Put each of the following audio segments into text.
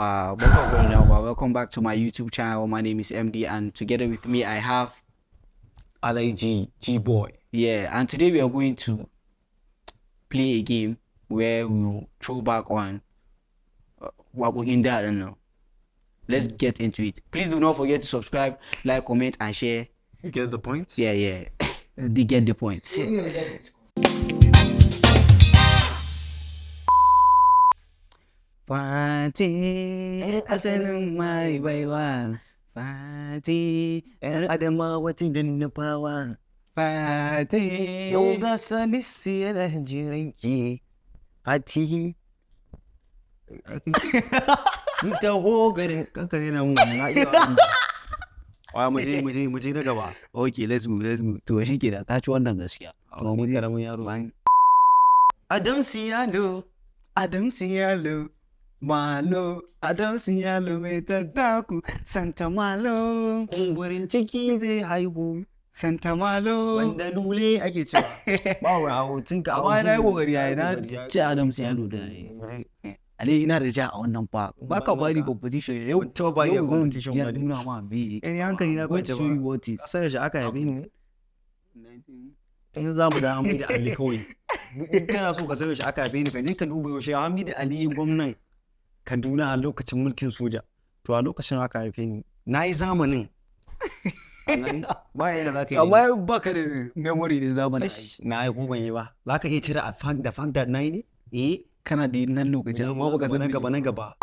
Welcome back to my YouTube channel. My name is Emdee, and together with me I have Geeboy. Yeah, and today we are going to play a game where we'll throw back on what we're in there. I don't know. Let's get into it. Please do not forget to subscribe, like, comment, and share. You get the points? Yeah. They get the points. Fati asalin mai baiwa, Fati Adamawa tidin nufawa, Fati yau ga salisi yana jiranki, Fati. Ni taho garin kankare na mu na iya. Mu je na gaba. Okay, let's go. To shi ke da ta ci wannan gaskiya. To mu karamin yaro. Adam Siyalo, Malo, Adam Siyalo mai tattaku, Santa Malo. Kumburin ciki zai haihu. Santa Malo. Wanda lule ake cewa. Ba wa hutun ka. Amma na yi kokari yayi na ci Adam Siyalo da Ali ina da ja a wannan fa. Ba ka bari competition yau. To ba ya competition ya ba. nuna ma bi. In hankali na kwace ba. What is? Sai da aka yabe ni. In za mu da Hamidu Ali kawai. In kana so ka san shi aka yabe ni ka je ka duba yaushe Hamidu Ali gwamnan Kaduna a lokacin mulkin soja. To a lokacin aka haife ni. Na yi zamanin. Ba yadda za ka yi. Amma ba ka da memory da zamanin. Na yi ko ban yi ba. Za ka iya cire a fact that na yi ne? Kana da nan lokacin amma baka san na gaba.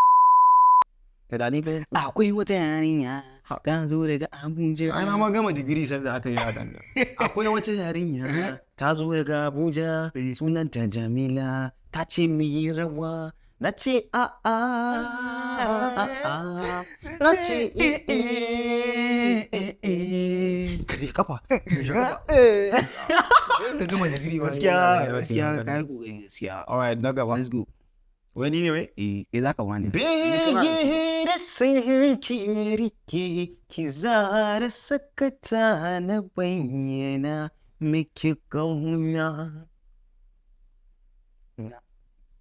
Ta dani fa. Akwai wata yarinya ta zo daga Abuja. Ana ma gama digiri sai da aka yi a danda. Akwai wata yarinya ta zo daga Abuja, sunanta Jamila, ta ce mu yi rawa. Na ce na ce kare kafa. Da gama digiri gaskiya kai kokari gaskiya. Alright, na gaba. Let's go. Wani ne wai? Za ka wani. Bege da sanki rike ki zara sakata na bayyana miki kauna.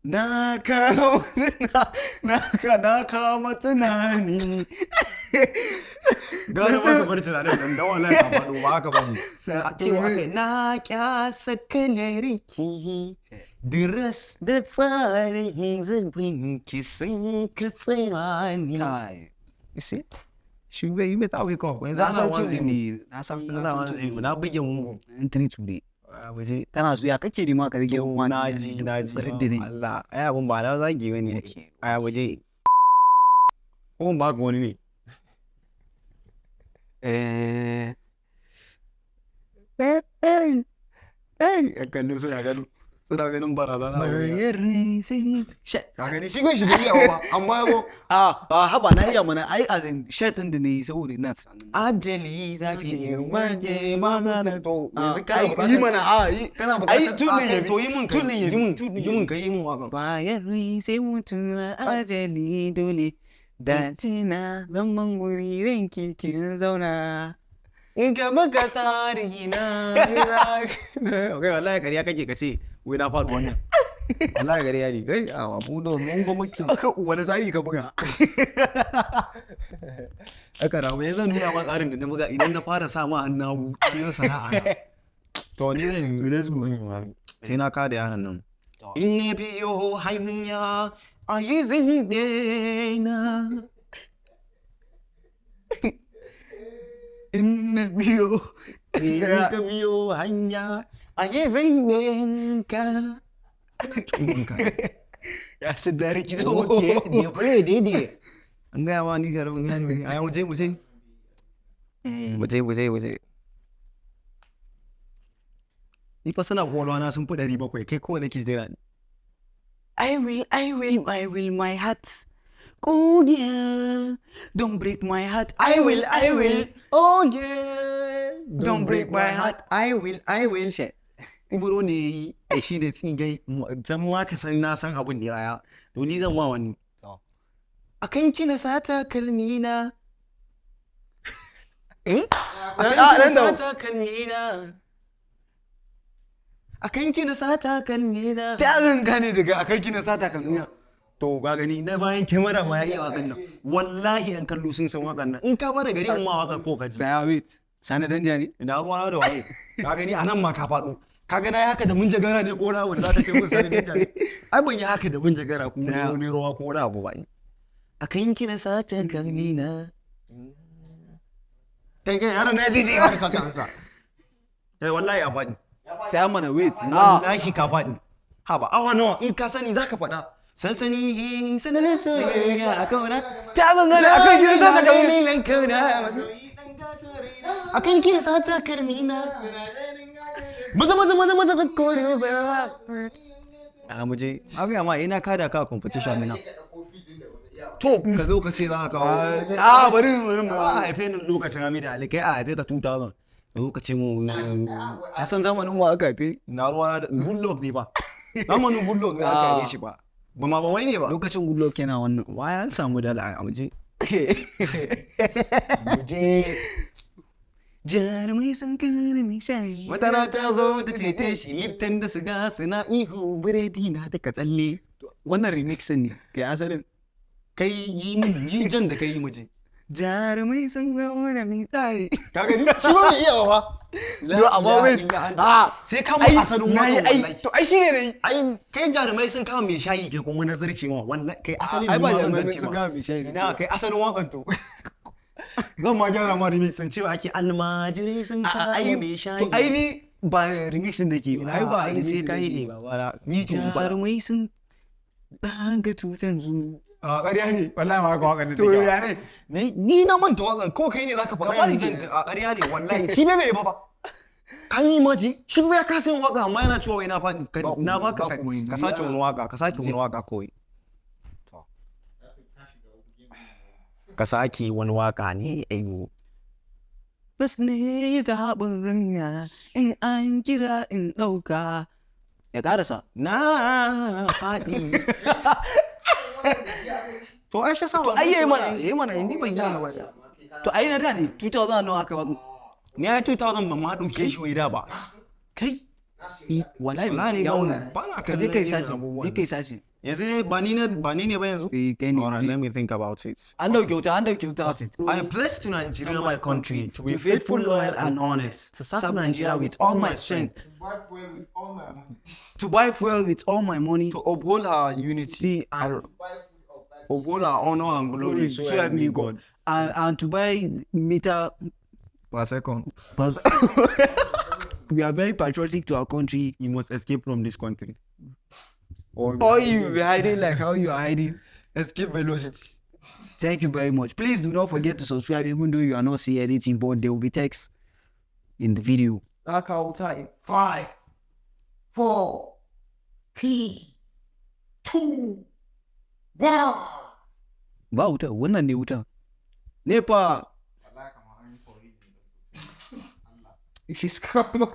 Na kama tunani. Gano ba ka bar tunanin nan da wallahi ka faɗo ba haka ba ne. A cewa kai na kyasa kalarki. Diras da farin zubin ki sun ka tsani. Isi? Shi bai yi mata wai kawai. Na san kizi ne. Na san wanzu. Na buge mugu. Entry today. Waje. Tana so ya kake ne ma ka rage wani. Na ji. Allah. Ai abun ba na zagi bane. Ai waje. Ko ba ka wani ne. Kallo suna ganin barazana. Ka gani shi bai shi bai yawa ba amma yabo. Haba na iya mana ai azin shatin da ne saboda ina tsanin. Ajali zaki yi mage mana da to. Yanzu Ai yi mana yi. Kana Ai bukatar tunin ya to yi mun ka yi mun waka. Bayan sai mutuwa ajali dole. Da cina zaman guri ranki kin zauna. In ka maka tsari na. Okay, wallahi kariya kake kace wai na faɗi wannan. Wallahi kariya ne. Kai a budo mun ba muke. Wani tsari ka buga. Aka rawo yanzu zan nuna ma tsarin da na buga idan na fara sa ma annabu cikin sana'a. To ni zan sai na kada yaran nan. In ne biyo hanya a yi zinde na. In na biyo. In ka biyo hanya a yi zinde ka. Ya su dare ki da Oke, ne fure daidai. An gaya ma ni garin ne. A yau muje. Ni fa sana kwalwa na sun fi 700 kai kowa nake jira ne. I will, my heart. Oh yeah, don't break my heart. I will. Oh yeah, Don't break my heart. I will. Ibro ne ai shi da tsigai zan ma ka san na san abun da ya. To ni zan wa wani. Akan kina sata kalmina. Akan kina sata kalmina. Akan kina sata kalmina. Ta zan gane daga akan kina sata kalmina. To ga gani na bayan kyamara ma ya iya wakan nan. Wallahi yan kallo sun san wakan nan. In ka bada gari ma wakan ko ka ji. Saya wait. Sani danja ne? Ina ruwa da waye. Ka gani anan ma ka faɗo. Ka ga na yi haka da mun jagara ne ko na wani za ta ce mun sani danja ne. Ai ban yi haka da mun jagara ko ne wani ruwa ko na abu ba. Akan kina sata kalmina. Kai yaran na ji ka saka ansa. Kai wallahi ya faɗi. Saya mana wait. Wallahi ka faɗi. Haba awa nawa in ka sani zaka faɗa. Sansani sananin soyayya a kauna. Ta gangane akan kina sata kalmina. Akan kina sata kalmina. Maza da kore ba. Muje. Abi amma ina kada ka competition mina. To ka zo ka ce za ka kawo. Bari. A haife ni lokacin Hamida Ali kai a haife ka 2000. Lokacin mu a san zamanin wa aka haife. na ruwa da Goodluck ne ba. Zamanin Goodluck ne aka haife shi ba. Ba ma ba wai ne ba. Lokacin Goodluck kenan wannan. Waya an samu dala a muje. Muje. Jarumai sun kare mai shayi. Matana ta zo ta cece shi Lipton da siga suna ihu biredi na ta tsalle. Wannan remixin ne. Kai asalin. Kai yi min yi jan da kai yi muje. Jarumai sun zama da mai tsari. Ka gani? Shi ba mai iya ba. Yo amma wait. Sai ka mu asalin wannan wallahi. To ai shine ne. Ai kai jarumai sun kama mai shayi ke kuma nazarci ma wallahi kai asalin ai ba ma jarumai nazarci sun ma. kama mai shayi. Ina kai asalin wakan to. Zan ma gyara ma remix sun cewa ake almajirai sun kama mai shayi. To ai ni ba remixin da ke. ai ba ai sai kai ne ba wala. Ni to ba. Jarumai sun ɗaga tutan zu. A ƙarya ne wallahi ma ga wakan To ya ne? ni na manta wakan ko kai ne zaka faɗa yanzu a ƙarya ne wallahi shi bai ba. Kan yi maji shi ya kasa yin waka amma yana cewa wai na faɗi na baka ka sake wani waka ka sake wani waka kawai. Ka sake wani waka ne ai. Bas ne zaɓin ranya in an kira in ɗauka. Ya ƙarasa. Na faɗi. To ai shi sama. Ai yayi mana ni ban yi ba. To ai na da ne 2000 nawa aka wani. Ni ai 2000 ban ma ɗauke shi wai da ba. Kai. Wallahi ne ba na ka je kai sace. Je kai sace. Yanzu ba ni ne ba yanzu. Kai ne. Alright, let me think about it. An dauke wuta. I am blessed to Nigeria, my country, to be faithful, loyal, and honest, to serve Nigeria with all my strength, to buy fuel with all my money, to uphold our unity, and uphold our honor and glory, so help me God. And to buy meter Per second. We are very patriotic to our country. You must escape from this country. Or you will be hiding like how you are hiding. Escape velocity. Thank you very much. Please do not forget to subscribe even though you are not seeing anything, but there will be text in the video. That count time. 5, 4, 3, 2, 1. Ba wuta, wannan ne wuta. Nepa. She's coming.